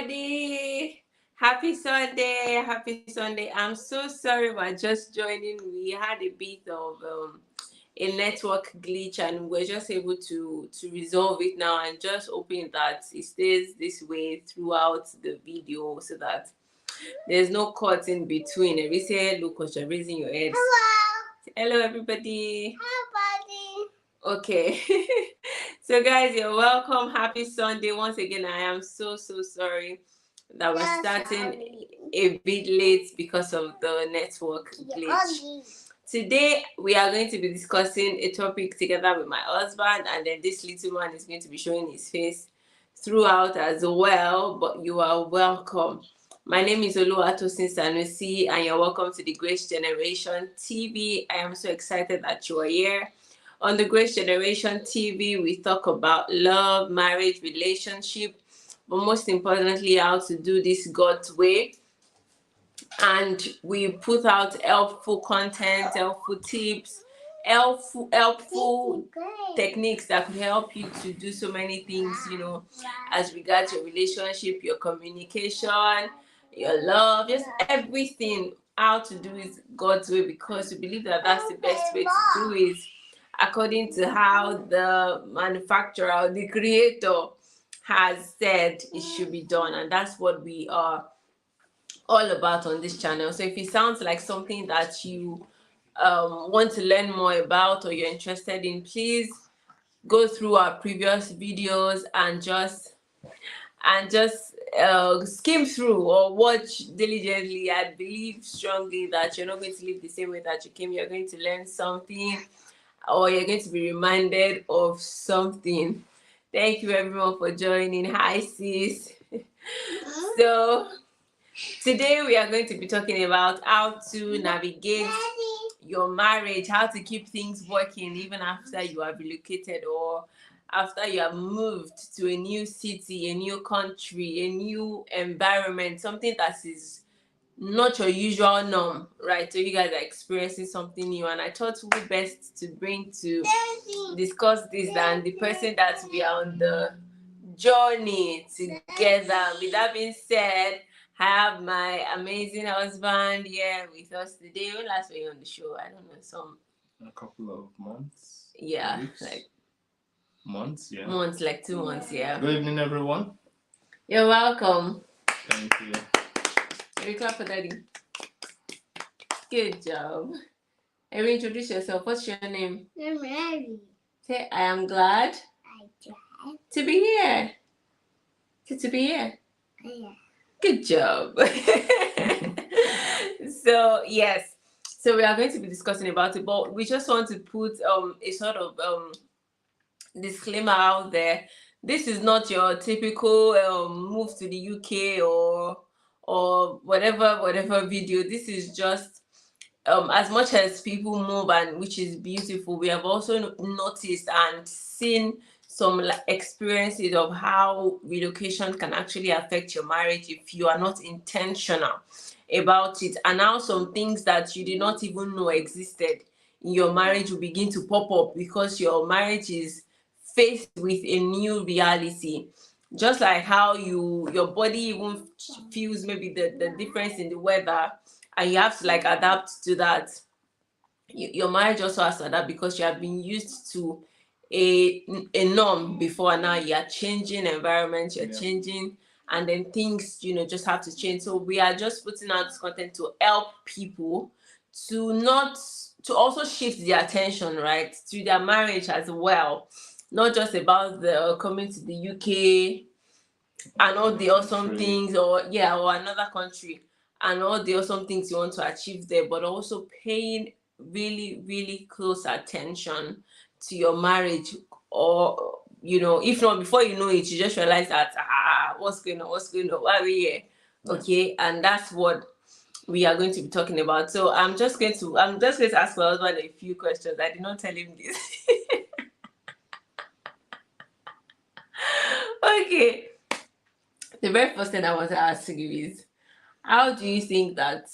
everybody. Happy Sunday. Happy Sunday. I'm so sorry about just joining. We had a bit of a network glitch and we're just able to resolve it now, and just hoping that it stays this way throughout the video so that there's no cut in between. Every say hello because you're raising your head. Hello everybody. Okay. So guys, you're welcome. Happy Sunday once again. I am so sorry that we're starting a bit late because of the network glitch. Today we are going to be discussing a topic together with my husband, and then this little man is going to be showing his face throughout as well, but you are welcome. My name is Oluwatosin Sanusi and you're welcome to the Grace Generation TV. I am so excited that you are here. On the Grace Generation TV, we talk about love, marriage, relationship, but most importantly, how to do this God's way. And we put out helpful content, helpful tips, helpful techniques that could help you to do so many things, as regards your relationship, your communication, your love, just everything, how to do it God's way, because we believe that that's the best way to do it according to how the manufacturer or the creator has said it should be done. And that's what we are all about on this channel. So if it sounds like something that you want to learn more about or you're interested in, please go through our previous videos and just skim through or watch diligently. I believe strongly that you're not going to live the same way that you came. You're going to learn something, or you're going to be reminded of something. Thank you everyone for joining. Hi sis. So today we are going to be talking about how to navigate your marriage, how to keep things working even after you have relocated or after you have moved to a new city, a new country, a new environment, something that is not your usual norm, right? So you guys are experiencing something new, and I thought who best to bring to discuss this than the person that we are on the journey together. With that being said, I have my amazing husband here with us today. When last were you on the show? I don't know, a couple of months. Yeah, weeks, like months, yeah. Months, like 2 months, yeah. Good evening, everyone. You're welcome. Thank you. Can we clap for daddy? Good job. Can you introduce yourself? What's your name? I'm Mary. Say, I am glad to be here. To be here. Yeah. Good job. So yes, so we are going to be discussing about it, but we just want to put a sort of disclaimer out there. This is not your typical move to the UK or whatever video. This is just as much as people move, and which is beautiful, we have also noticed and seen some experiences of how relocation can actually affect your marriage if you are not intentional about it, and now some things that you did not even know existed in your marriage will begin to pop up because your marriage is faced with a new reality. Just like how your body even feels maybe the difference in the weather, and you have to like adapt to that. Your marriage also has to adapt because you have been used to a norm before, and now you're changing environment, you're changing, and then things just have to change. So we are just putting out this content to help people to also shift their attention, right, to their marriage as well, not just about the coming to the UK and all the awesome things, or another country and all the awesome things you want to achieve there, but also paying really close attention to your marriage. Or if not, before you know it, you just realize that what's going on, why are we here? Okay, and that's what we are going to be talking about. So I'm just going to ask my husband a few questions. I did not tell him this. Okay, the very first thing I want to ask you is, how do you think that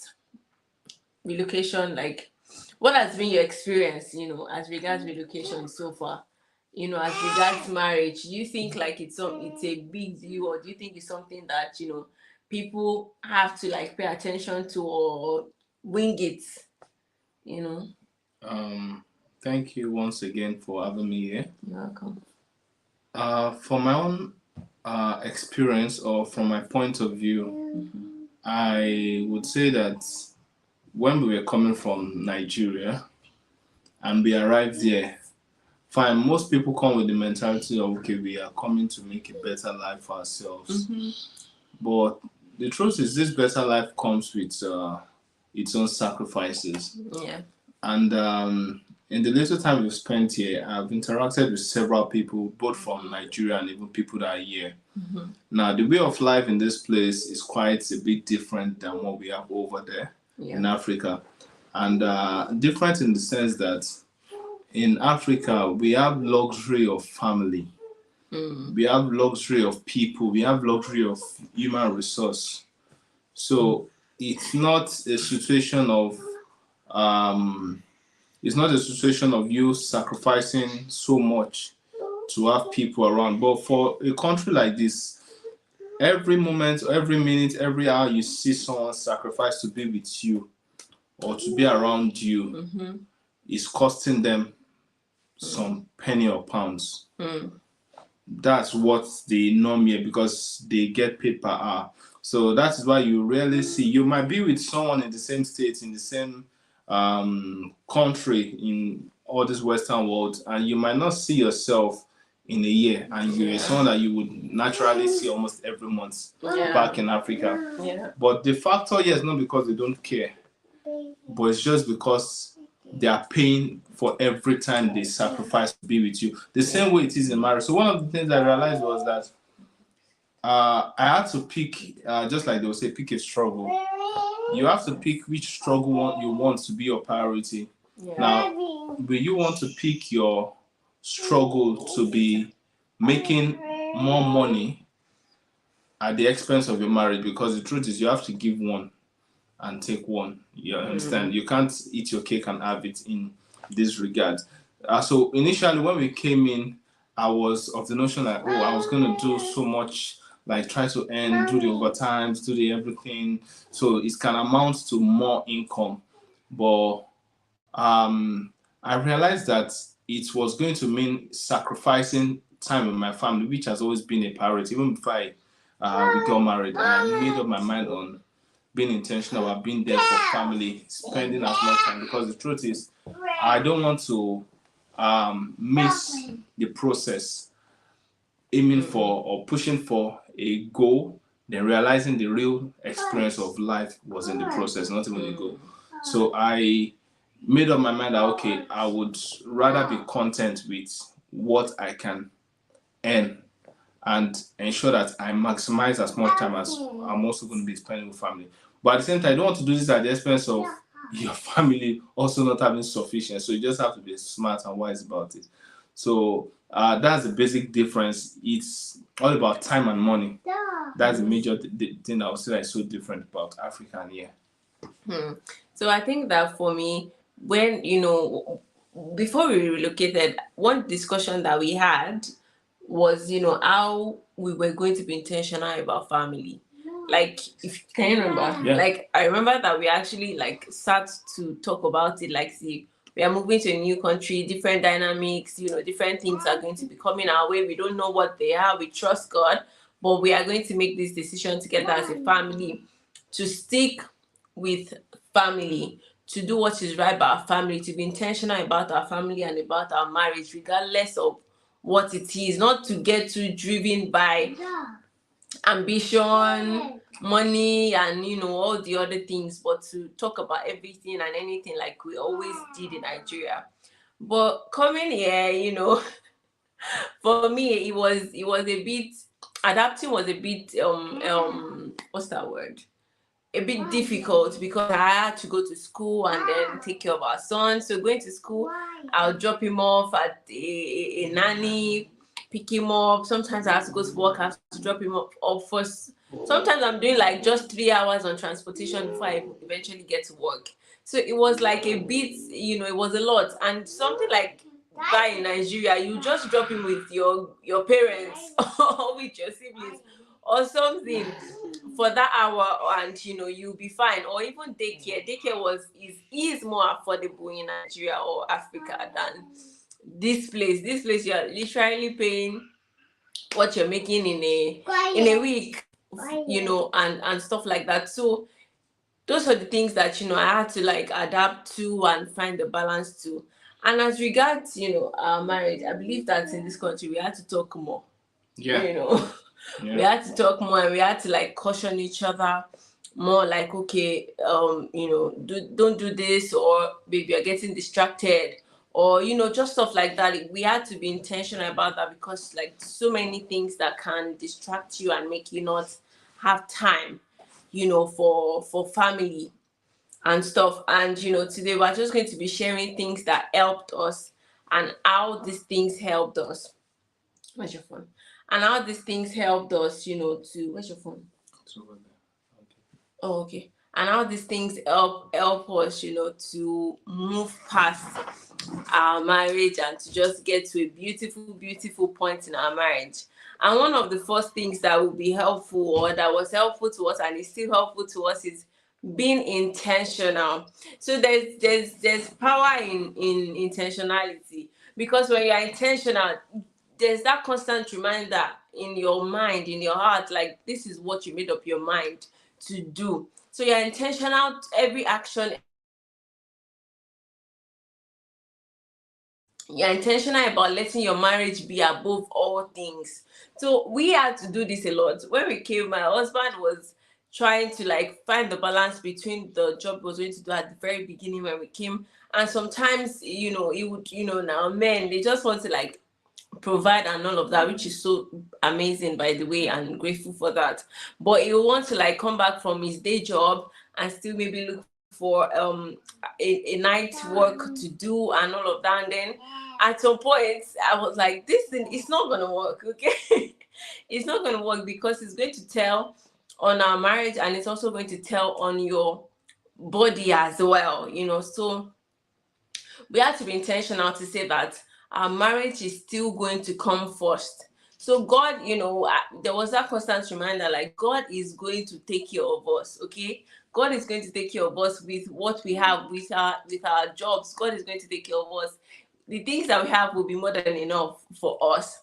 relocation, like, what has been your experience, as regards relocation so far? as regards marriage, do you think like it's a big deal, or do you think it's something that people have to like pay attention to, or wing it? You know. Thank you once again for having me here. You're welcome. For my own experience, or from my point of view, I would say that when we were coming from Nigeria and we arrived here, fine, most people come with the mentality of, okay, we are coming to make a better life for ourselves. But the truth is, this better life comes with its own sacrifices. Yeah. And in the little time we've spent here, I've interacted with several people, both from Nigeria and even people that are here. Now, the way of life in this place is quite a bit different than what we have over there in Africa. And different in the sense that in Africa, we have luxury of family. We have luxury of people. We have luxury of human resource. So it's not a situation of you sacrificing so much to have people around. But for a country like this, every moment, every minute, every hour you see someone sacrifice to be with you or to be around you is costing them some penny or pounds. That's what the norm here, because they get paid per hour. So that is why you rarely see. You might be with someone in the same state, in the same country, in all this Western world, and you might not see yourself in a year, and you're someone that you would naturally see almost every month back in Africa. But the factor here is not because they don't care, but it's just because they are paying for every time they sacrifice to be with you. The same way it is in marriage. So one of the things I realized was that I had to pick, just like they would say, pick a struggle. You have to pick which struggle you want to be your priority. Now, will you want to pick your struggle to be making more money at the expense of your marriage? Because the truth is, you have to give one and take one. You understand? You can't eat your cake and have it in this regard. So initially, when we came in, I was of the notion that, I was going to do so much, like try to earn, do the overtimes, do the everything, so it can amount to more income. But I realized that it was going to mean sacrificing time with my family, which has always been a priority. Even before we got married, I made up my mind on being intentional about being there for family, spending as much time. Because the truth is, I don't want to miss the process, aiming for or pushing for a goal, then realizing the real experience of life was in the process, not even the goal. So I made up my mind that, okay, I would rather be content with what I can earn and ensure that I maximize as much time as I'm also going to be spending with family. But at the same time, I don't want to do this at the expense of your family also not having sufficient. So you just have to be smart and wise about it. So that's the basic difference. It's all about time and money. That's the major thing I would say that is so different about Africa and here. So I think that for me, when before we relocated, one discussion that we had was how we were going to be intentional about family. Like, if can you remember? Yeah. Like, I remember that we actually like sat to talk about it. Like, see, we are moving to a new country, different dynamics, different things are going to be coming our way. We don't know what they are. We trust God, but we are going to make this decision together as a family to stick with family, to do what is right by our family, to be intentional about our family and about our marriage, regardless of what it is, not to get too driven by ambition, money, and all the other things, but to talk about everything and anything like we always did in Nigeria. But coming here, for me, it was a bit, adapting was a bit what's that word, a bit difficult, because I had to go to school and then take care of our son. So going to school, I'll drop him off at a nanny, pick him up. Sometimes I have to go to work, I have to drop him off first. Sometimes I'm doing like just 3 hours on transportation before I eventually get to work. So it was like a bit, it was a lot. And something like that in Nigeria, you just drop him with your parents or with your siblings or something for that hour, and you'll be fine. Or even daycare is more affordable in Nigeria or Africa than this place you are literally paying what you're making in a week, and stuff like that. So those are the things that I had to like adapt to and find the balance to. And as regards our marriage, I believe that in this country we had to talk more. Yeah. We had to talk more, and we had to like caution each other more, like, okay, don't do this, or maybe you're getting distracted, or just stuff like that. We had to be intentional about that, because like so many things that can distract you and make you not have time for family and stuff. And today we're just going to be sharing things that helped us, and how these things helped us. Where's your phone? And how these things helped us, to where's your phone? It's over there. Okay. Oh, okay. And how these things help us, to move past our marriage and to just get to a beautiful point in our marriage. And one of the first things that would be helpful, or that was helpful to us and is still helpful to us, is being intentional. So there's power in intentionality, because when you're intentional, there's that constant reminder in your mind, in your heart, like this is what you made up your mind to do. So you're intentional. Every action, you're intentional about letting your marriage be above all things. So we had to do this a lot. When we came, my husband was trying to like find the balance between the job he was going to do at the very beginning when we came, and sometimes he would, now men, they just want to like provide and all of that, which is so amazing, by the way, and grateful for that. But he will want to like come back from his day job and still maybe look for a night work to do and all of that. And then at some point I was like, this thing, it's not gonna work, okay? It's not gonna work, because it's going to tell on our marriage, and it's also going to tell on your body as well, so we have to be intentional to say that our marriage is still going to come first. So God, there was that constant reminder, like God is going to take care of us, okay? God is going to take care of us with what we have, with our jobs. God is going to take care of us. The things that we have will be more than enough for us.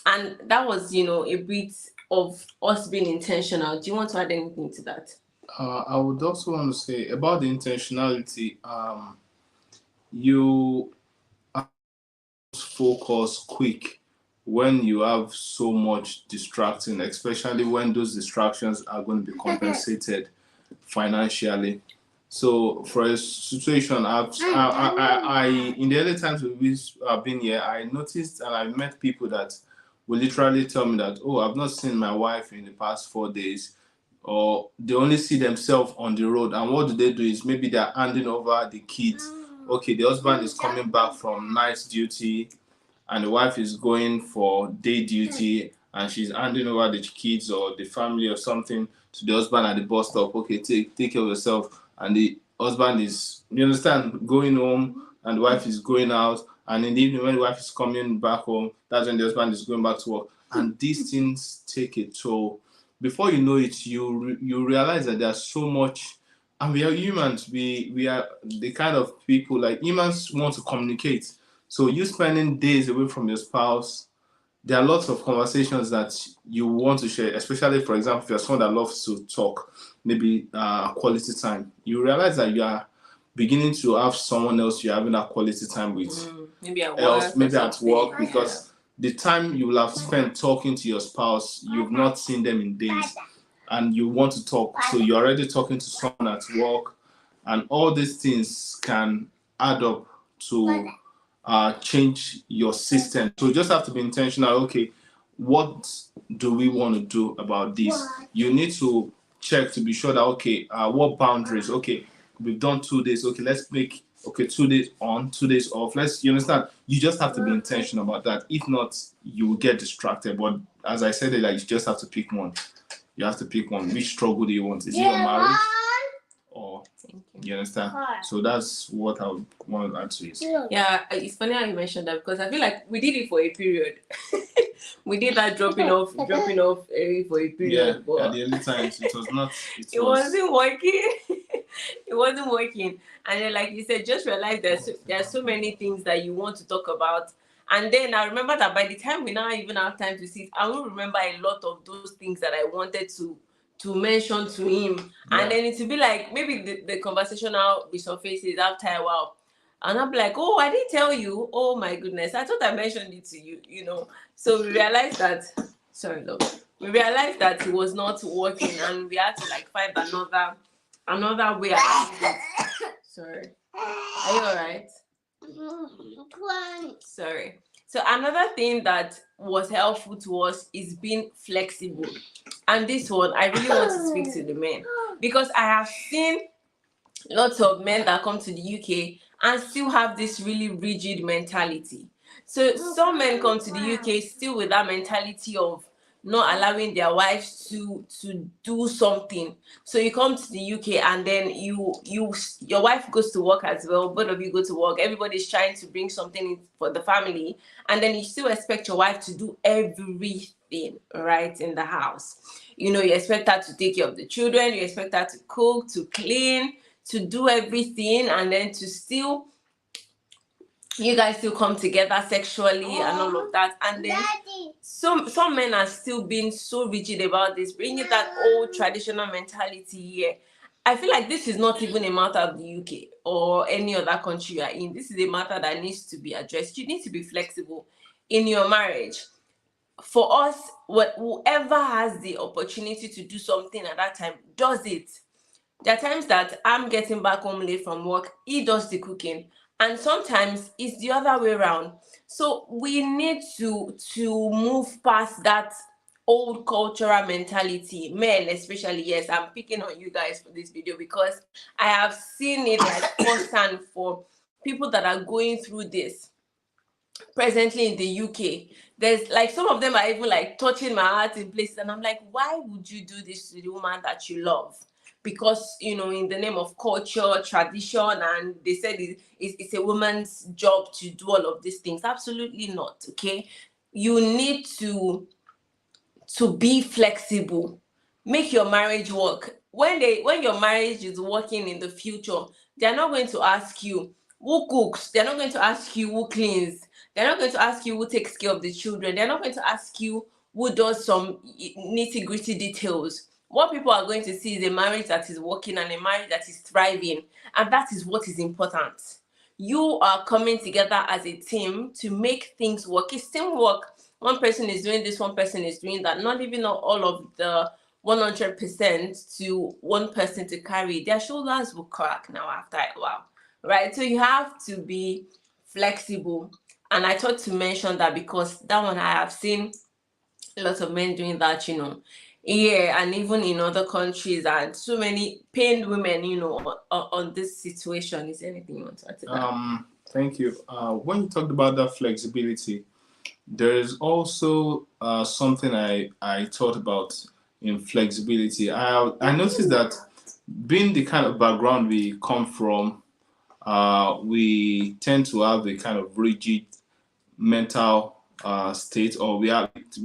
And that was, a bit of us being intentional. Do you want to add anything to that? I would also want to say about the intentionality. You focus quick when you have so much distracting, especially when those distractions are going to be compensated financially. So for a situation, I in the early times we've been here, I noticed and I met people that will literally tell me that, oh, I've not seen my wife in the past 4 days, or they only see themselves on the road. And what do? Is maybe they're handing over the kids. Okay, the husband is coming back from night duty, and the wife is going for day duty, and she's handing over the kids or the family or something to the husband at the bus stop. Okay, take care of yourself. And the husband is, you understand, going home, and the wife is going out. And in the evening, when the wife is coming back home, that's when the husband is going back to work. And these things take a toll. Before you know it, you realize that there's so much. And we are humans. We are the kind of people, like, humans want to communicate. So you spending days away from your spouse, there are lots of conversations that you want to share, especially, for example, if you're someone that loves to talk, maybe quality time. You realize that you are beginning to have someone else you're having that quality time with. Maybe at work. Maybe at work, because the time you will have spent talking to your spouse, you've not seen them in days, and you want to talk. So you're already talking to someone at work, and all these things can add up to change your system. So you just have to be intentional. Okay, what do we want to do about this? You need to check to be sure that, okay, what boundaries? Okay, we've done 2 days. Okay, let's make 2 days on, 2 days off. You understand? You just have to be intentional about that. If not, you will get distracted. But as I said, like, you just have to pick one. You have to pick one. Which struggle do you want? Is it your marriage, or well. Thank you. You understand? So that's what I would want to add to it. Yeah, it's funny how you mentioned that because I feel like we did it for a period. We did that dropping off for a period. Yeah, but at the early times it was not. it wasn't working. It wasn't working. And then, like you said, just realize there's so many things that you want to talk about. And then I remember that by the time we now even have time to sit, I will remember a lot of those things that I wanted to mention to him. Yeah. And then it will be like maybe the conversation now resurfaces after a while. And I'm like, oh, I didn't tell you. Oh my goodness. I thought I mentioned it to you, you know. So we realized that sorry, love. We realized that it was not working and we had to like find another way around it. Sorry. Are you alright? Sorry. So another thing that was helpful to us is being flexible. And this one, I really want to speak to the men because I have seen lots of men that come to the UK and still have this really rigid mentality. So some men come to the UK still with that mentality of not allowing their wives to do something. So you come to the UK and then your wife goes to work as well. Both of you go to work. Everybody's trying to bring something in for the family, and then you still expect your wife to do everything right in the house. You know, you expect her to take care of the children. You expect her to cook, to clean, to do everything, and then to still you guys still come together sexually and all of that. And then some men are still being so rigid about this, bringing that old traditional mentality here. I feel like this is not even a matter of the UK or any other country you are in. This is a matter that needs to be addressed. You need to be flexible in your marriage. For us, whoever has the opportunity to do something at that time does it. There are times that I'm getting back home late from work, he does the cooking, and sometimes it's the other way around. So we need to move past that old cultural mentality. Men especially, yes, I'm picking on you guys for this video because I have seen it like firsthand for people that are going through this presently in the UK. There's like some of them are even like touching my heart in places, and I'm like, why would you do this to the woman that you love? Because, you know, in the name of culture, tradition, and they said it's a woman's job to do all of these things. Absolutely not. Okay, you need to be flexible. Make your marriage work. When your marriage is working in the future, they're not going to ask you who cooks. They're not going to ask you who cleans. They're not going to ask you who takes care of the children. They're not going to ask you who does some nitty-gritty details. What people are going to see is a marriage that is working and a marriage that is thriving. And that is what is important. You are coming together as a team to make things work. It's teamwork. One person is doing this, one person is doing that. Not even all of the 100% to one person to carry. Their shoulders will crack now after a while, right? So you have to be flexible. And I thought to mention that because that one I have seen a lot of men doing that, you know. Yeah, and even in other countries, and so many pained women, you know, on this situation. Is there anything you want to add to that? Thank you. When you talked about that flexibility, there is also something I thought about in flexibility. I noticed that being the kind of background we come from, we tend to have a kind of rigid mental state, or we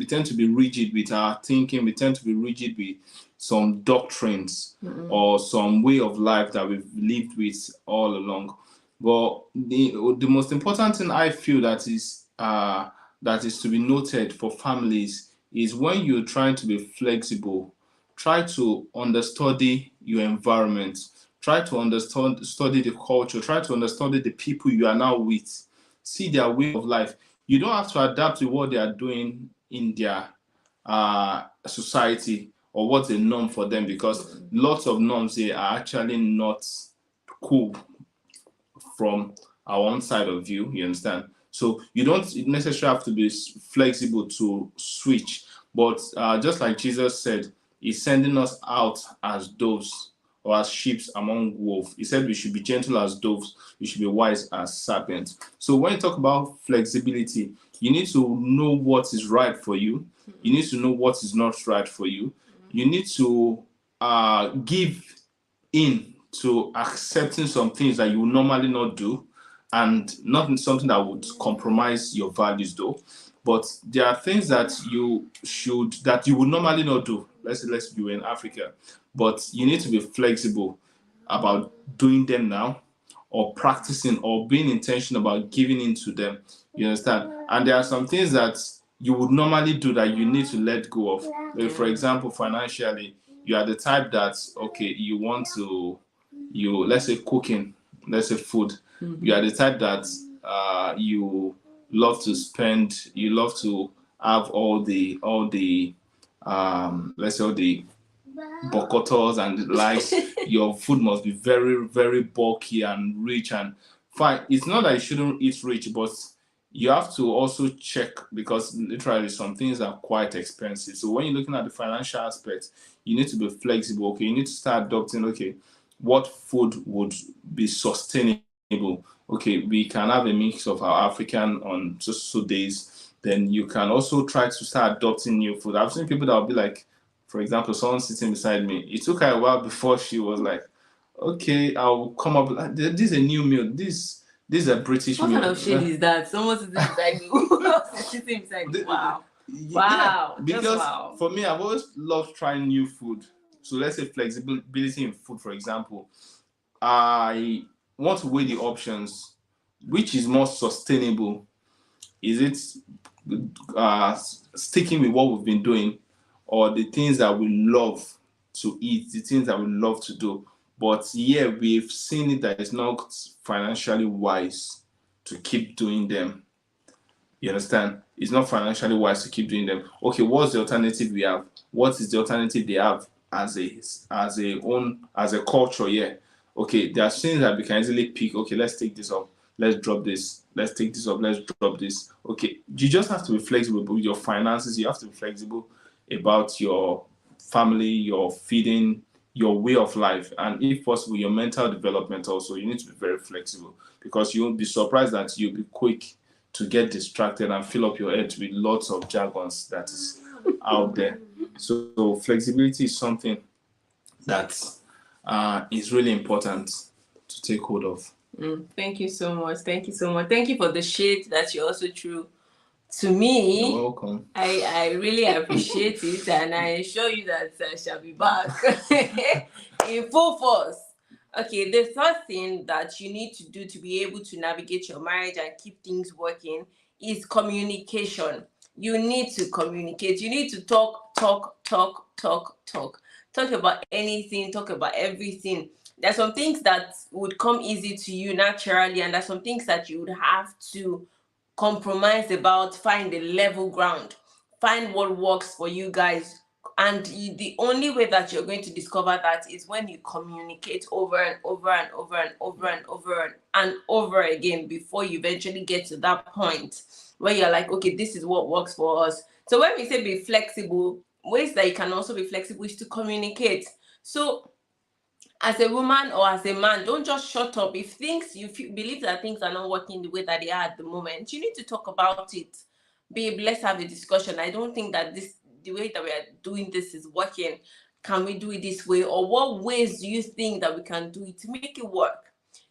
tend to be rigid with our thinking. We tend to be rigid with some doctrines or some way of life that we've lived with all along. But the most important thing I feel that is to be noted for families is when you're trying to be flexible, try to understudy your environment, try to study the culture, try to understudy the people you are now with, see their way of life. You don't have to adapt to what they are doing in their society or what's the norm for them, because lots of norms here are actually not cool from our own side of view. You understand? So you don't necessarily have to be flexible to switch, but just like Jesus said, he's sending us out as doves or as sheep among wolves. He said we should be gentle as doves, we should be wise as serpents. So when you talk about flexibility, you need to know what is right for you. You need to know what is not right for you. You need to give in to accepting some things that you would normally not do, and not something that would compromise your values though. But there are things that you would normally not do. Let's be in Africa, but you need to be flexible about doing them now, or practicing, or being intentional about giving into them. You understand? And there are some things that you would normally do that you need to let go of. Like, for example, financially, you are the type that, okay, you want to, let's say cooking, let's say food. You are the type that you love to spend, you love to have all the let's say all the bokotos and the likes. Your food must be very, very bulky and rich and fine. It's not that you shouldn't eat rich, but you have to also check, because literally some things are quite expensive. So when you're looking at the financial aspect, you need to be flexible. Okay, you need to start adopting, okay, what food would be sustainable. Okay, we can have a mix of our African on so days. Then you can also try to start adopting new food. I've seen people that will be like, for example, someone sitting beside me, it took her a while before she was like, okay, I'll come up with, this is a new meal. This is a British What meal. kind of shit is that? Someone sitting beside me. Who else is sitting beside me? Wow. Wow. Yeah, Just because wow. for me, I've always loved trying new food. So let's say flexibility in food, for example. I want to weigh the options. Which is more sustainable? Is it sticking with what we've been doing, or the things that we love to eat, the things that we love to do? But yeah, we've seen it that it's not financially wise to keep doing them. You understand? It's not financially wise to keep doing them. Okay, what's the alternative we have? What is the alternative they have as a culture? Yeah. Okay, there are things that we can easily pick. Okay, let's take this up. Let's drop this. Let's take this up. Let's drop this. Okay, you just have to be flexible with your finances. You have to be flexible about your family, your feeding, your way of life, and if possible, your mental development also. You need to be very flexible, because you'll be surprised that you'll be quick to get distracted and fill up your head with lots of jargons that is out there. So flexibility is something that is really important to take hold of. Thank you so much. Thank you so much. Thank you for the shade that you also threw to me. You're welcome. I really appreciate it, and I assure you that I shall be back in full force. Okay, the third thing that you need to do to be able to navigate your marriage and keep things working is communication. You need to communicate. You need to talk, talk, talk, talk, talk. Talk about anything, talk about everything. There's some things that would come easy to you naturally, and there's some things that you would have to compromise about, find a level ground, find what works for you guys. And the only way that you're going to discover that is when you communicate over and over and over and over and over and over again, before you eventually get to that point where you're like, okay, this is what works for us. So when we say be flexible, ways that you can also be flexible is to communicate. So as a woman or as a man, don't just shut up. If believe that things are not working the way that they are at the moment, you need to talk about it. Babe, let's have a discussion. I don't think that the way that we are doing this is working. Can we do it this way? Or what ways do you think that we can do it to make it work?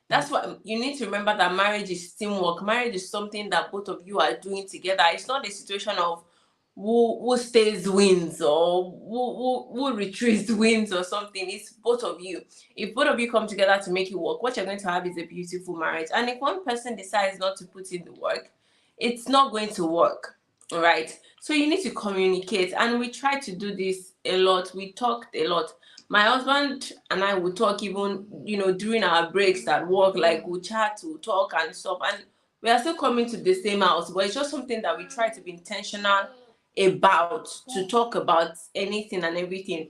That's what you need to remember, that marriage is teamwork. Marriage is something that both of you are doing together. It's not a situation of who stays wins, or who retreats wins or something. It's both of you. If both of you come together to make it work, what you're going to have is a beautiful marriage. And if one person decides not to put in the work, it's not going to work. All right. So you need to communicate. And we try to do this a lot. We talked a lot. My husband and I would talk even, during our breaks at work, like we'll chat, we'll talk and stuff. And we are still coming to the same house, but it's just something that we try to be intentional about, to talk about anything and everything.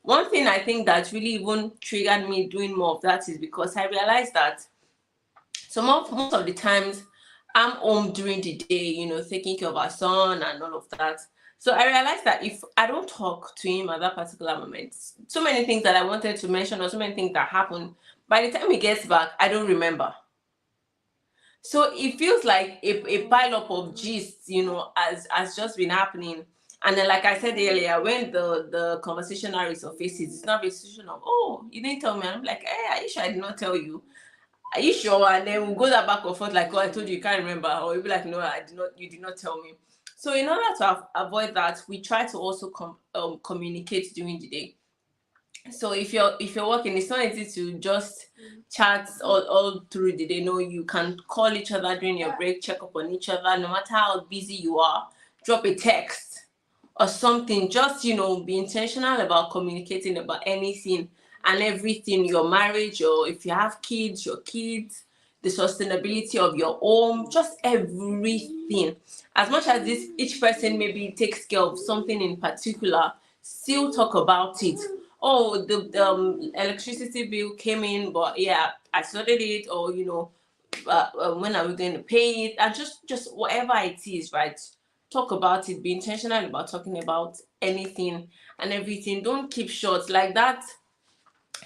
One thing I think that really even triggered me doing more of that is because I realized that most of the times I'm home during the day, taking care of our son and all of that. So I realized that if I don't talk to him at that particular moment, so many things that I wanted to mention or so many things that happened, by the time he gets back, I don't remember. So it feels like a pile up of gist, has just been happening. And then, like I said earlier, when the conversation now resurfaces, it's not a situation of, oh, you didn't tell me. And I'm like, hey, are you sure I did not tell you? Are you sure? And then we'll go that back and forth, like, oh, I told you, you can't remember. Or you'll be like, no, I did not, you did not tell me. So in order to avoid that, we try to also communicate during the day. So if you're working, it's not easy to just chat all through the day. No, you can call each other during your break, check up on each other, no matter how busy you are. Drop a text or something. Just be intentional about communicating about anything and everything, your marriage, or if you have kids, your kids, the sustainability of your home, just everything. As much as this each person maybe takes care of something in particular, still talk about it. Oh, the electricity bill came in, but yeah, I sorted it. Or when are we going to pay it? And just whatever it is, right? Talk about it. Be intentional about talking about anything and everything. Don't keep short. Like that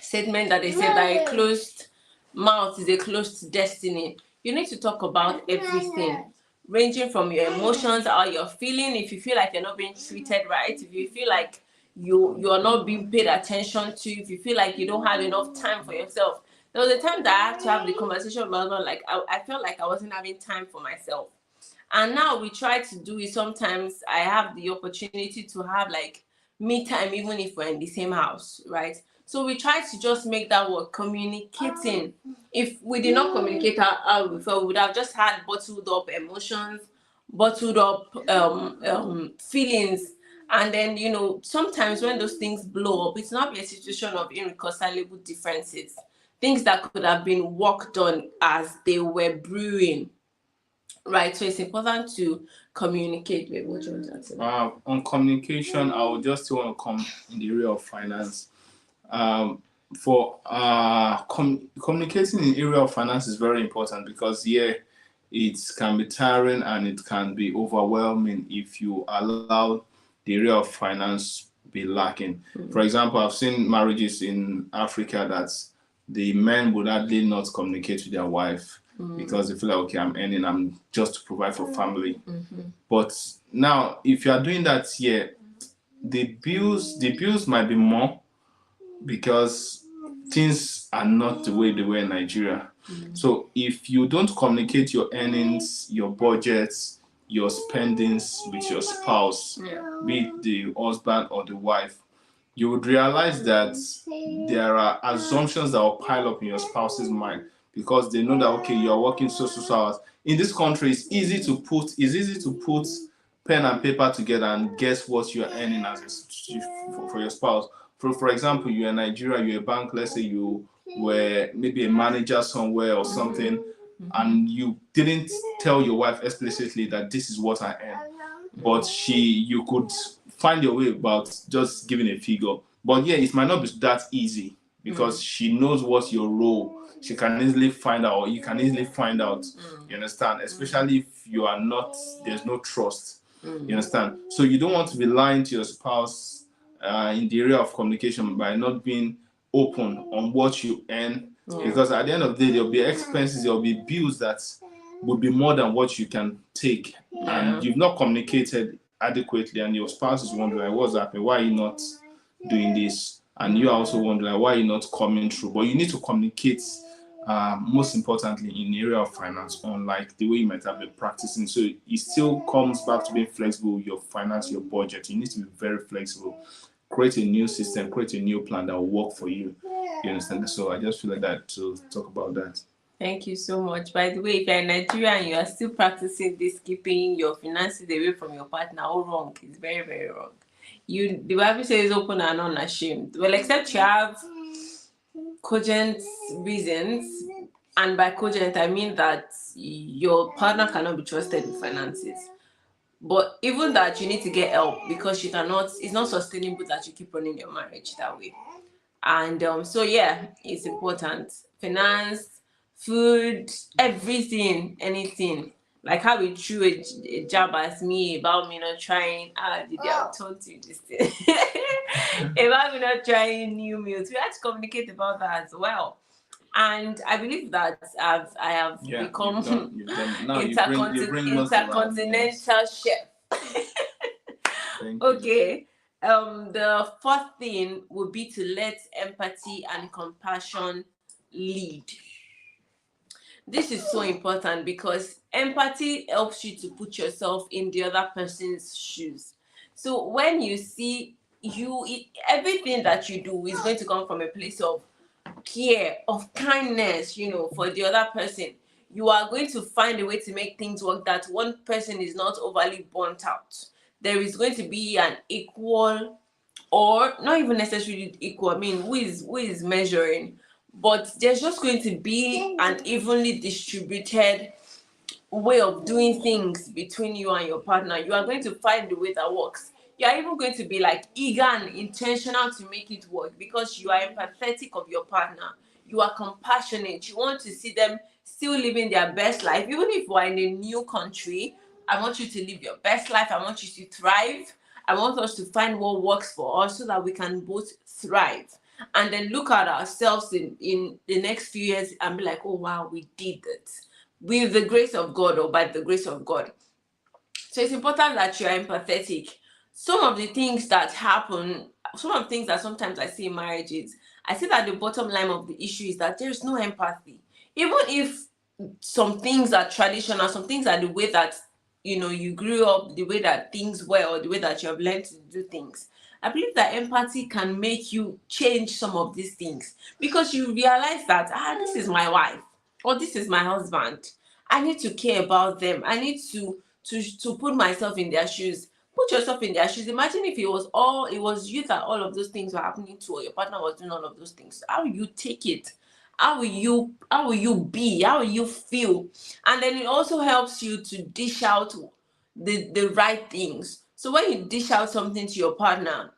statement that they said, that a closed mouth is a closed destiny. You need to talk about everything, ranging from your emotions, how you're feeling. If you feel like you're not being treated right, if you feel like you're not being paid attention to, if you feel like you don't have enough time for yourself. There was a time that I had to have the conversation with my husband, like I felt like I wasn't having time for myself. And now we try to do it. Sometimes I have the opportunity to have like me time, even if we're in the same house, right? So we try to just make that work, communicating. If we did not communicate how we felt, we would have just had bottled up emotions, bottled up feelings. And then, sometimes when those things blow up, it's not be a situation of irreconcilable differences. Things that could have been worked on as they were brewing. Right, so it's important to communicate. With what you want to say. On communication, I would just want to come in the area of finance. For communicating in the area of finance is very important, because it can be tiring and it can be overwhelming if you allow the area of finance be lacking. For example, I've seen marriages in Africa that the men would hardly not communicate with their wife because they feel like, okay, I'm earning, I'm just to provide for family. But now, if you are doing that here, the bills might be more, because things are not the way they were in Nigeria. So if you don't communicate your earnings, your budgets, your spendings with your spouse, be it the husband or the wife, you would realize that there are assumptions that will pile up in your spouse's mind, because they know that, okay, you're working so hours. In this country, it's easy to put pen and paper together and guess what you're earning for your spouse. For example, you're in Nigeria, you're a bank, let's say you were maybe a manager somewhere or something, and you didn't tell your wife explicitly that this is what I earn, but you could find your way about just giving a figure. But yeah, it might not be that easy, because she knows what's your role. She can easily find out, or you can easily find out. You understand? Especially if you are not, there's no trust. You understand? So you don't want to be lying to your spouse in the area of communication by not being open on what you earn, because at the end of the day, there'll be expenses, there'll be bills that would be more than what you can take, and you've not communicated adequately, and your spouse is wondering, what's happening? Why are you not doing this? And you are also wondering, why are you not coming through? But you need to communicate, most importantly, in the area of finance, unlike the way you might have been practicing. So it still comes back to being flexible with your finance, your budget. You need to be very flexible. Create a new system, create a new plan that will work for you. You understand? So I just feel like that to talk about that. Thank you so much. By the way, if you're in Nigeria and you are still practicing this, keeping your finances away from your partner, all wrong. It's very, very wrong. The Bible says open and unashamed. Well, except you have cogent reasons, and by cogent I mean that your partner cannot be trusted with finances. But even that, you need to get help, because it's not sustainable that you keep running your marriage that way. And so yeah, it's important. Finance, food, everything, anything. Like how we threw a jab at me about me not trying. Did I told you this thing? About me not trying new meals. We had to communicate about that as well. And I believe that I have become you've done. Now you bring most intercontinental chef. Thank you. Okay. The fourth thing would be to let empathy and compassion lead. This is so important because empathy helps you to put yourself in the other person's shoes. So when you see everything that you do is going to come from a place of care, of kindness, for the other person. You are going to find a way to make things work that one person is not overly burnt out. There is going to be an equal, or not even necessarily equal. I mean, who is measuring? But there's just going to be an evenly distributed way of doing things between you and your partner. You are going to find the way that works. You are even going to be like eager and intentional to make it work because you are empathetic of your partner. You are compassionate. You want to see them still living their best life. Even if we're in a new country, I want you to live your best life. I want you to thrive. I want us to find what works for us so that we can both thrive. And then look at ourselves in the next few years and be like, oh wow, we did it with the grace of God or by the grace of God. So it's important that you are empathetic. Some of the things that happen, some of the things that sometimes I see in marriages, I see that the bottom line of the issue is that there's no empathy. Even if some things are traditional, some things are the way that you grew up, the way that things were, or the way that you have learned to do things. I believe that empathy can make you change some of these things because you realize that this is my wife or this is my husband. I need to care about them. I need to put myself in their shoes. Put yourself in their shoes. Imagine if it was you that all of those things were happening to, or your partner was doing all of those things. How will you take it? How will you be? How will you feel? And then it also helps you to dish out the right things. So when you dish out something to your partner,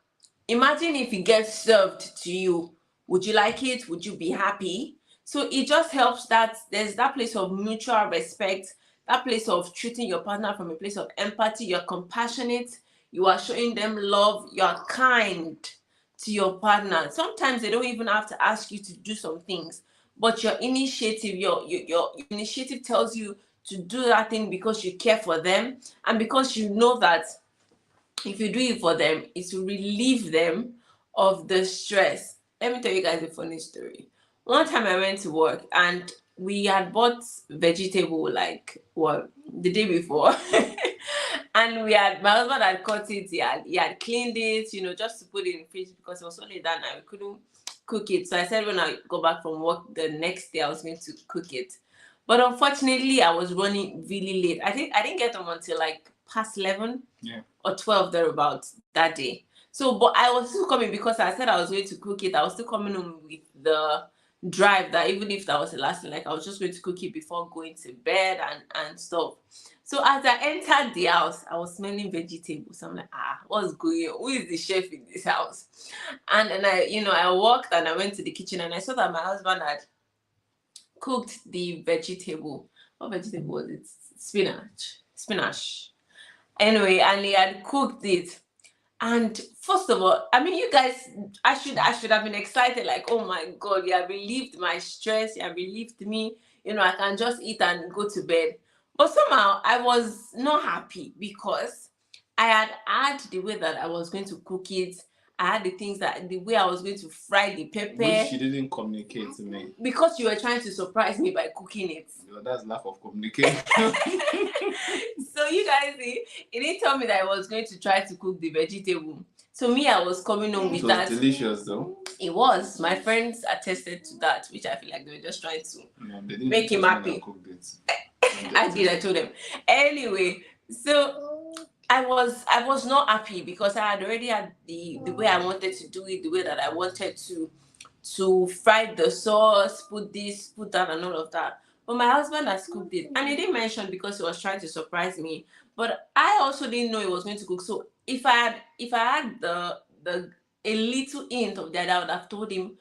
imagine if it gets served to you. Would you like it? Would you be happy? So it just helps that there's that place of mutual respect, that place of treating your partner from a place of empathy. You're compassionate, you are showing them love, you're kind to your partner. Sometimes they don't even have to ask you to do some things, but your initiative, your initiative tells you to do that thing because you care for them and because you know that if you do it for them, it will relieve them of the stress. Let me tell you guys a funny story. One time I went to work and we had bought vegetable like the day before. And my husband had cut it, he had cleaned it, just to put it in the fridge because it was only that night we couldn't cook it. So I said when I go back from work the next day I was going to cook it. But unfortunately I was running really late. I didn't get home until like past 11. Yeah. Or 12 thereabouts that day. So, but I was still coming because I said I was going to cook it. I was still coming home with the drive that even if that was the last thing, like I was just going to cook it before going to bed and stuff. So as I entered the house, I was smelling vegetables. I'm like, what's going on? Who is the chef in this house? And then I walked and I went to the kitchen and I saw that my husband had cooked the vegetable. What vegetable was it? Spinach. Anyway, and he had cooked it. And first of all, I mean, you guys, I should have been excited, like, oh my God, you have relieved my stress, you have relieved me. I can just eat and go to bed. But somehow I was not happy because I had the way that I was going to cook it. I had the way I was going to fry the pepper. Which you didn't communicate to me. Because you were trying to surprise me by cooking it. That's lack of communication. So you guys see, he didn't tell me that I was going to try to cook the vegetable. So me, I was coming home with that. It was delicious though. It was. My friends attested to that, which I feel like they were just trying to make him happy. I did. I told them. Anyway, so I was not happy because I had already had the way I wanted to do it, the way that I wanted to fry the sauce, put this, put that, and all of that. But my husband has cooked it, and he didn't mention because he was trying to surprise me. But I also didn't know he was going to cook. So if I had the a little hint of that, I would have told him.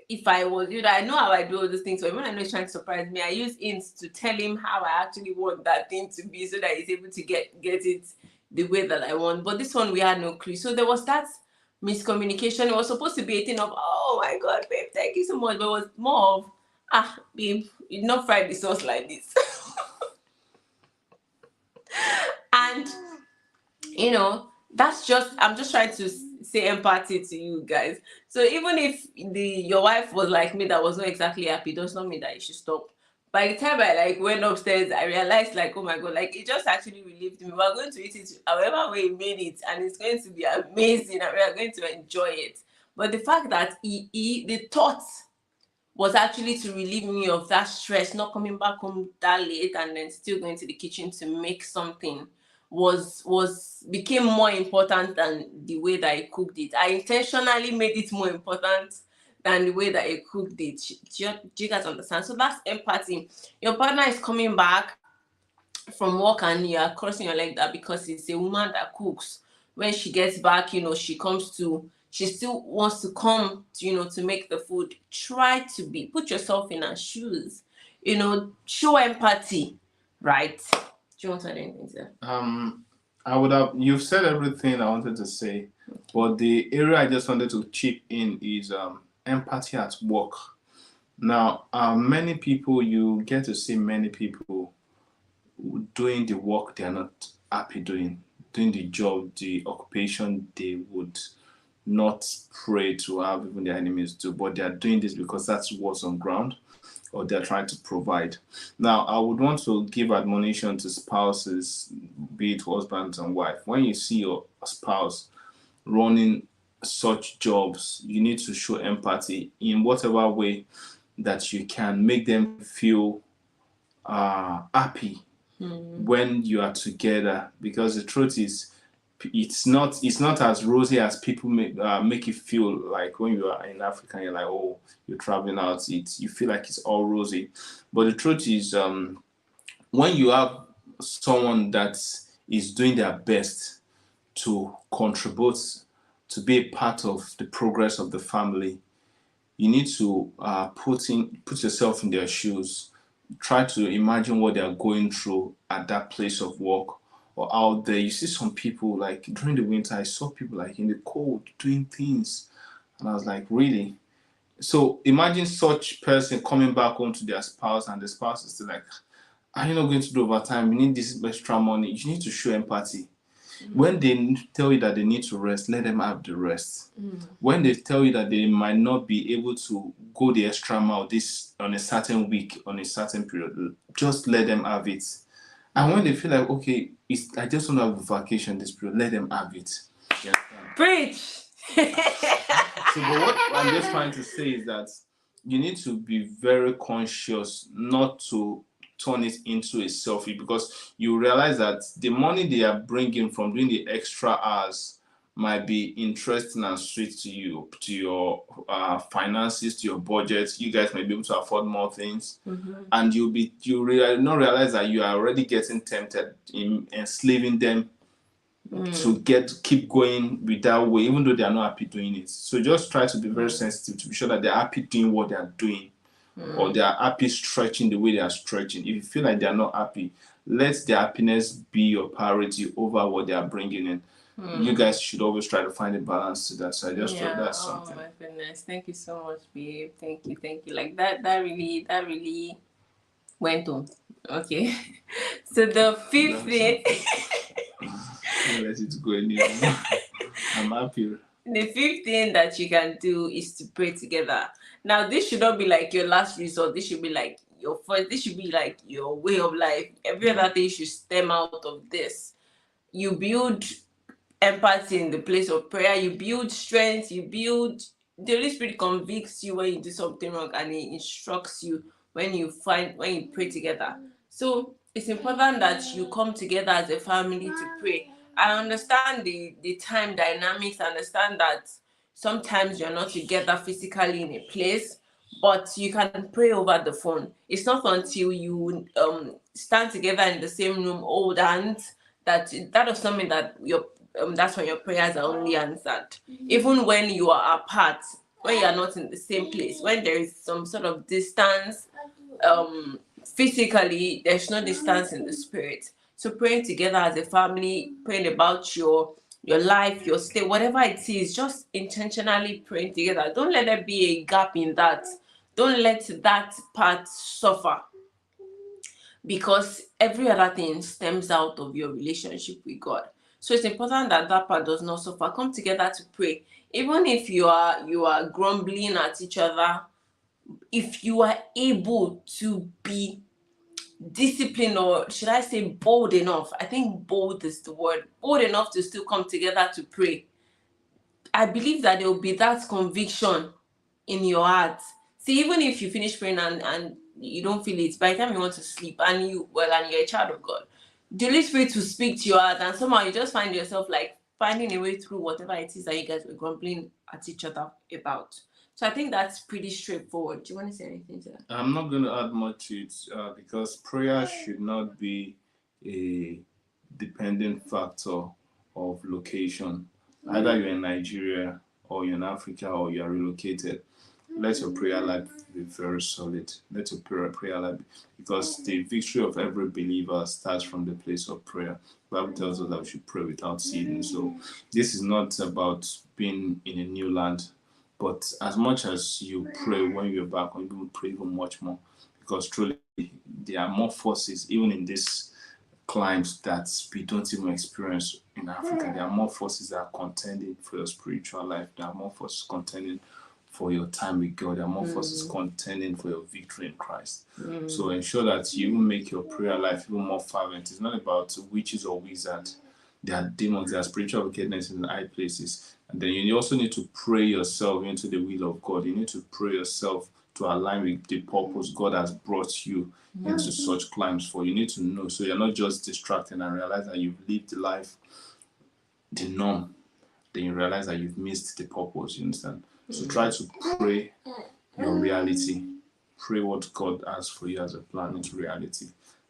If I was, I know how I do all those things. But when I know he's trying to surprise me, I use hints to tell him how I actually want that thing to be, so that he's able to get it the way that I want. But this one, we had no clue. So there was that miscommunication. It was supposed to be a thing of, oh my God, babe, thank you so much. But it was more of, babe, you not fry the sauce like this. And that's just, I'm just trying to say empathy to you guys. So even if your wife was like me, that was not exactly happy, does not mean that you should stop. By the time I like went upstairs, I realized like, oh my god, like it just actually relieved me. We're going to eat it however way we made it, and it's going to be amazing, and we are going to enjoy it. But the fact that the thought was actually to relieve me of that stress, not coming back home that late and then still going to the kitchen to make something, was became more important than the way that I cooked it. I intentionally made it more important than the way that I cooked it. Do you guys understand? So that's empathy. Your partner is coming back from work and you are crossing your leg that because it's a woman that cooks. When she gets back, she still wants to come to, to make the food. Try to put yourself in her shoes, show empathy, right? Do you want to add anything there? I would have. You've said everything I wanted to say, but the area I just wanted to chip in is empathy at work. Now, many people, you get to see many people doing the work they are not happy doing the job, the occupation they would not pray to have even their enemies do, but they are doing this because that's what's on ground or they're trying to provide. Now, I would want to give admonition to spouses, be it husbands and wife. When you see your spouse running such jobs, you need to show empathy in whatever way that you can make them feel happy when you are together, because the truth is it's not as rosy as people make it feel. Like when you are in Africa and you're like, oh, you're traveling out, you feel like it's all rosy, but the truth is when you have someone that is doing their best to contribute, to be a part of the progress of the family, you need to put yourself in their shoes. Try to imagine what they are going through at that place of work or out there. You see some people like during the winter. I saw people like in the cold doing things, and I was like, really? So imagine such person coming back home to their spouse, and the spouse is still like, "Are you not going to do overtime? You need this extra money." You need to show empathy. When they tell you that they need to rest, let them have the rest. When they tell you that they might not be able to go the extra mile this on a certain week, on a certain period, just let them have it. And when they feel like, okay, I just want to have a vacation this period, let them have it. Yeah. Preach. So, but what I'm just trying to say is that you need to be very conscious not to turn it into a selfie, because you realize that the money they are bringing from doing the extra hours might be interesting and sweet to you, to your finances, to your budget. You guys may be able to afford more things, and you not realize that you are already getting tempted in enslaving them to keep going with that way, even though they are not happy doing it. So just try to be very sensitive to be sure that they're happy doing what they are doing, or they are happy stretching the way they are stretching. If you feel like they are not happy, let their happiness be your priority over what they are bringing in. You guys should always try to find a balance to that. So I just thought that's something. Oh my goodness! Thank you so much, babe. Thank you. Like that really went on. Okay. So the fifth thing. Don't let it go anymore. I'm happy. The fifth thing that you can do is to pray together. Now, this should not be like your last resort. This should be like your first. This should be like your way of life. Every other thing should stem out of this. You build empathy in the place of prayer. You build strength. The Holy Spirit convicts you when you do something wrong, and He instructs you when you pray together. So it's important that you come together as a family to pray. I understand the time dynamics. I understand that sometimes you're not together physically in a place, but you can pray over the phone. It's not until you stand together in the same room, hold hands, that is something that that's when your prayers are only answered. Even when you are apart, when you are not in the same place, when there is some sort of distance, physically, there's no distance in the spirit. So praying together as a family, praying about your life, your state, whatever it is, just intentionally praying together. Don't let there be a gap in that. Don't let that part suffer, because every other thing stems out of your relationship with God. So it's important that that part does not suffer. Come together to pray. Even if you are grumbling at each other, if you are able to be disciplined, or should I say bold enough, I think bold is the word, bold enough to still come together to pray, I believe that there will be that conviction in your heart. See, even if you finish praying and you don't feel it, by the time you want to sleep and you're a child of God, the Holy Spirit will speak to your heart, and somehow you just find yourself like finding a way through whatever it is that you guys were grumbling at each other about. So I think that's pretty straightforward. Do you want to say anything to that? I'm not going to add much to it because prayer should not be a dependent factor of location. Either you're in Nigeria or you're in Africa or you're relocated, let your prayer life be very solid. Let your prayer life be, because the victory of every believer starts from the place of prayer. The Bible tells us that we should pray without ceasing. So this is not about being in a new land, but as much as you pray when you're back, when you will pray even much more, because truly there are more forces even in this climbs that we don't even experience in Africa. There are more forces that are contending for your spiritual life. There are more forces contending for your time with God. There are more forces contending for your victory in Christ. So ensure that you make your prayer life even more fervent. It's not about witches or wizards. There are demons, there are spiritual wickedness in high places. And then you also need to pray yourself into the will of God. You need to pray yourself to align with the purpose God has brought you into such climbs for. You need to know, so you're not just distracted and realize that you've lived the life, the norm, then you realize that you've missed the purpose. You understand? So try to pray your reality. Pray what God has for you as a plan into reality.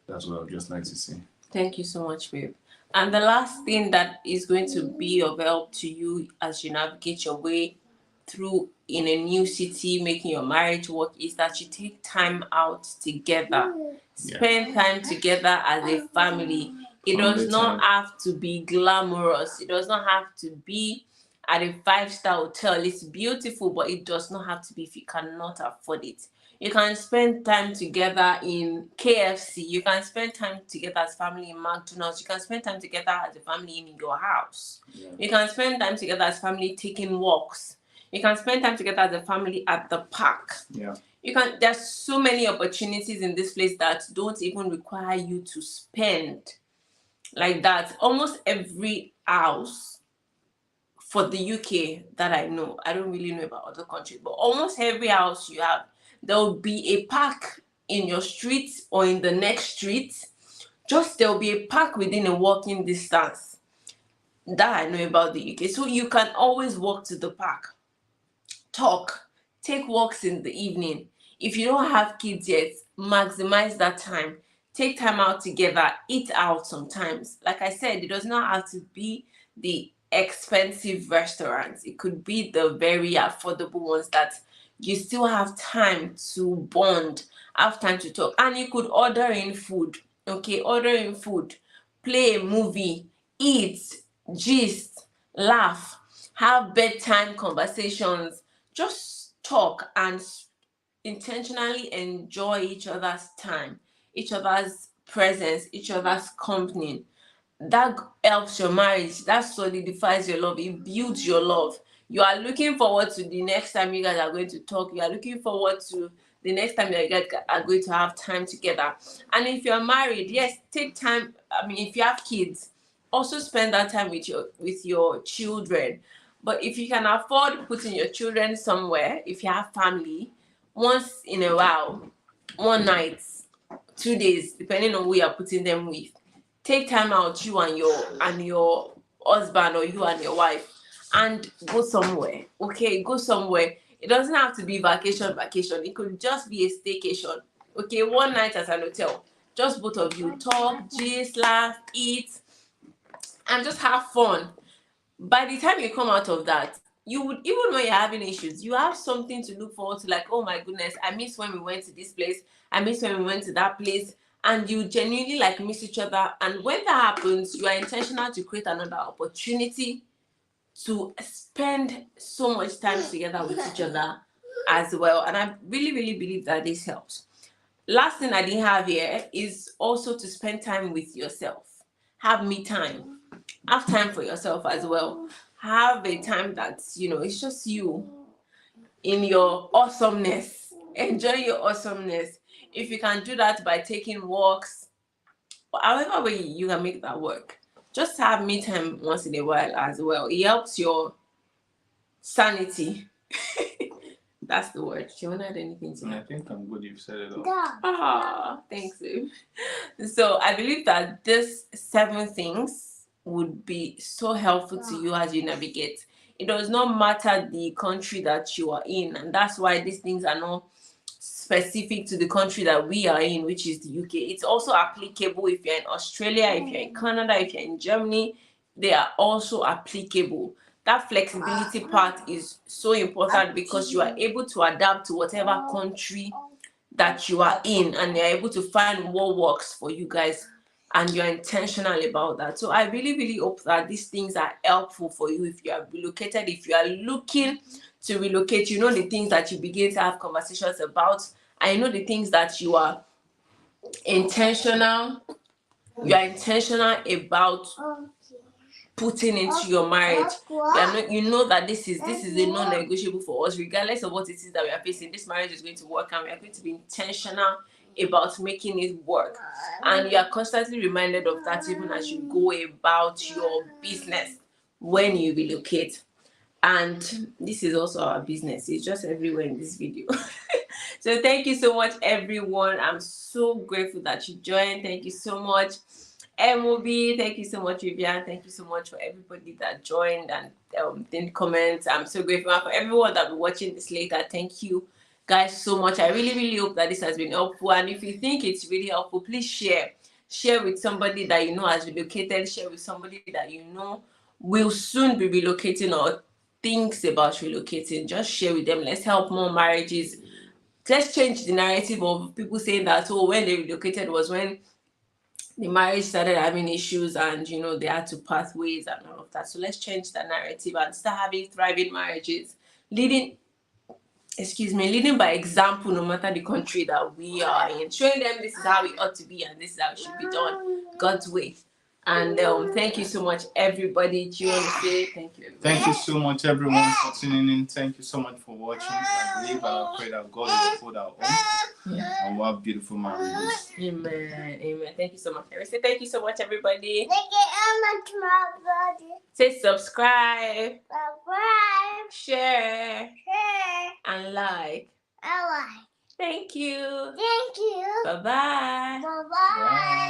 That's what I would just like to say. Thank you so much, babe. And the last thing that is going to be of help to you as you navigate your way through in a new city, making your marriage work, is that you take time out together. Spend time together as a family. It does not have to be glamorous. It does not have to be at a 5-star hotel. It's beautiful, but it does not have to be if you cannot afford it. You can spend time together in KFC. You can spend time together as family in McDonald's. You can spend time together as a family in your house. You can spend time together as family taking walks. You can spend time together as a family at the park. There's so many opportunities in this place that don't even require you to spend like that. Almost every house for the UK that I know, I don't really know about other countries, but almost every house you have, there will be a park in your street or in the next street. Just there will be a park within a walking distance. That I know about the UK. So you can always walk to the park, talk, take walks in the evening. If you don't have kids yet, maximize that time. Take time out together, eat out sometimes. Like I said, it does not have to be the expensive restaurants. It could be the very affordable ones that you still have time to bond, have time to talk. And you could order in food. Okay, order in food, play a movie, eat, gist, laugh, have bedtime conversations. Just talk and intentionally enjoy each other's time, each other's presence, each other's company. That helps your marriage. That solidifies your love. It builds your love. You are looking forward to the next time you guys are going to talk. You are looking forward to the next time you guys are going to have time together. And if you're married, yes, take time. I mean, if you have kids, also spend that time with your children. But if you can afford putting your children somewhere, if you have family, once in a while, one night, 2 days, depending on who you are putting them with, take time out, you and your husband, or you and your wife, and go somewhere. Okay, go somewhere. It doesn't have to be vacation. It could just be a staycation. Okay, one night at an hotel. Just both of you talk, gist, laugh, eat, and just have fun. By the time you come out of that, you would, even when you're having issues, you have something to look forward to. Like, oh my goodness, I miss when we went to this place. I miss when we went to that place. And you genuinely like miss each other. And when that happens, you are intentional to create another opportunity to spend so much time together with each other as well. And I really, really believe that this helps. Last thing I didn't have here is also to spend time with yourself. Have me time. have time for yourself as well. Have a time that's, it's just you in your awesomeness. Enjoy your awesomeness. If you can do that by taking walks, however way you can make that work. Just have me time once in a while as well. It helps your sanity. That's the word. Do you want to add anything to that? I think I'm good. You've said it all. Ah, thanks, babe. So I believe that these 7 things would be so helpful to you as you navigate. It does not matter the country that you are in, and that's why these things are not specific to the country that we are in, which is the UK. It's also applicable if you're in Australia, if you're in Canada, if you're in Germany. They are also applicable. That flexibility part is so important because you are able to adapt to whatever country that you are in, and you're able to find what works for you guys, and you're intentional about that. So I really, really hope that these things are helpful for you if you are relocated, if you are looking to relocate. You know the things that you begin to have conversations about. I know the things that you are intentional. You are intentional about putting into your marriage. You know that this is a non-negotiable for us, regardless of what it is that we are facing. This marriage is going to work, and we are going to be intentional about making it work. And you are constantly reminded of that even as you go about your business when you relocate. And this is also our business. It's just everywhere in this video. So thank you so much, everyone. I'm so grateful that you joined. Thank you so much, MOB. Thank you so much, Vivian. Thank you so much for everybody that joined and didn't comment. I'm so grateful for everyone that will be watching this later. Thank you guys so much. I really, really hope that this has been helpful. And if you think it's really helpful, please share. Share with somebody that you know has relocated. Share with somebody that you know will soon be relocating or thinks about relocating. Just share with them. Let's help more marriages. Let's change the narrative of people saying that, oh, when they relocated was when the marriage started having issues and they had to part ways and all of that. So let's change the narrative and start having thriving marriages, leading by example, no matter the country that we are in, showing them this is how it ought to be and this is how it should be done God's way. And thank you so much, everybody. Do you want to say thank you, everybody? Thank you so much, everyone, for tuning in. Thank you so much for watching. I believe and I pray that God will uphold our home and we'll have beautiful marriages. Amen. Amen. Thank you so much. I say thank you so much, everybody. Thank you so much, my body. Say subscribe, share, Share, and like. I like. Thank you. Thank you. Bye-bye. Bye-bye. Bye.